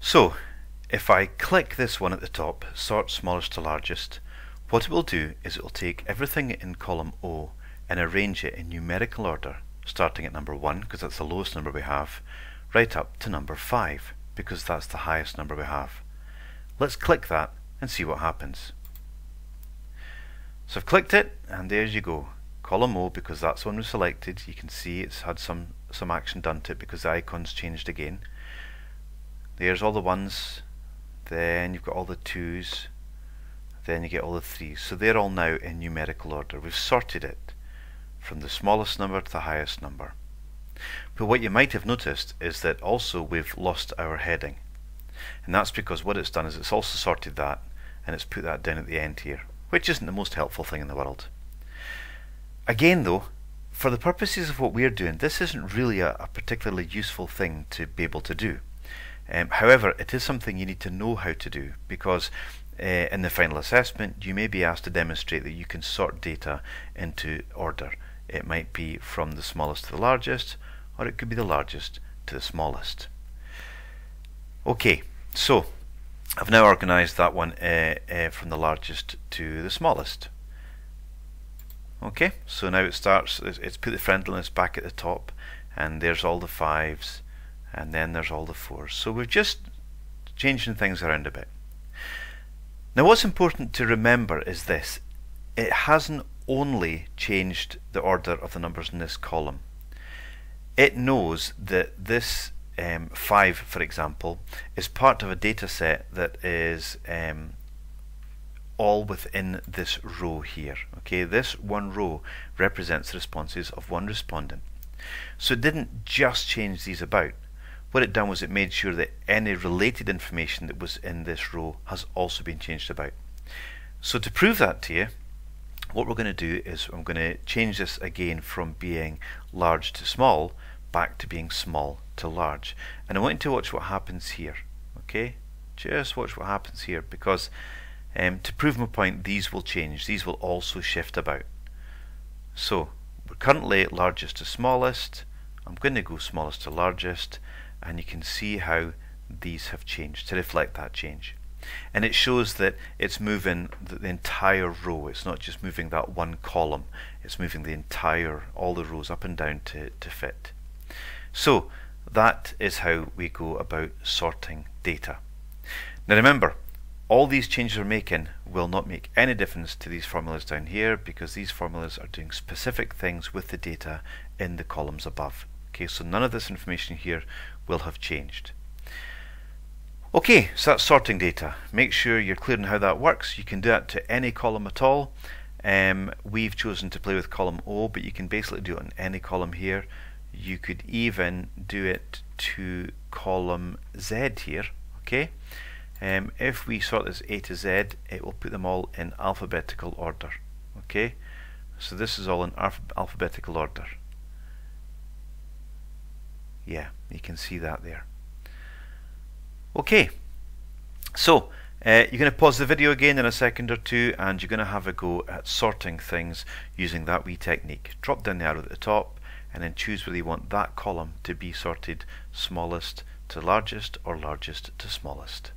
So if I click this one at the top, sort smallest to largest, what it will do is it will take everything in column O and arrange it in numerical order, starting at number 1 because that's the lowest number we have, right up to number 5 because that's the highest number we have. Let's click that and see what happens. So I've clicked it and there you go. Column O, because that's one we selected, you can see it's had some action done to it because the icon's changed again. There's all the ones, then you've got all the 2s, then you get all the 3s. So they're all now in numerical order. We've sorted it from the smallest number to the highest number. But what you might have noticed is that also we've lost our heading. And that's because what it's done is it's also sorted that and it's put that down at the end here, which isn't the most helpful thing in the world. Again though, for the purposes of what we're doing, this isn't really a particularly useful thing to be able to do. However, it is something you need to know how to do because in the final assessment you may be asked to demonstrate that you can sort data into order. It might be from the smallest to the largest, or it could be the largest to the smallest. Okay, so I've now organised that one from the largest to the smallest. Okay, so now it starts, it's put the friendliness back at the top, and there's all the 5s, and then there's all the 4s. So we're just changing things around a bit. Now what's important to remember is this: it hasn't only changed the order of the numbers in this column. It knows that this 5, for example, is part of a data set that is all within this row here. Okay, this one row represents the responses of one respondent. So it didn't just change these about. What it done was it made sure that any related information that was in this row has also been changed about. So to prove that to you, what we're going to do is I'm going to change this again from being large to small back to being small to large, and I want you to watch what happens here. Okay, just watch what happens here, because to prove my point, these will change. These will also shift about. So we're currently largest to smallest. I'm going to go smallest to largest, and you can see how these have changed to reflect that change. And it shows that it's moving the entire row. It's not just moving that one column. It's moving the entire, all the rows up and down to fit. So that is how we go about sorting data. Now remember, all these changes we're making will not make any difference to these formulas down here, because these formulas are doing specific things with the data in the columns above. Okay, so none of this information here will have changed. Okay, so that's sorting data. Make sure you're clear on how that works. You can do that to any column at all. We've chosen to play with column O, but you can basically do it on any column here. You could even do it to column Z here. Okay, if we sort this A to Z, it will put them all in alphabetical order. Okay, so this is all in alphabetical order. Yeah, you can see that there. Okay, so you're going to pause the video again in a second or two, and you're going to have a go at sorting things using that wee technique. Drop down the arrow at the top and then choose whether you want that column to be sorted smallest to largest or largest to smallest.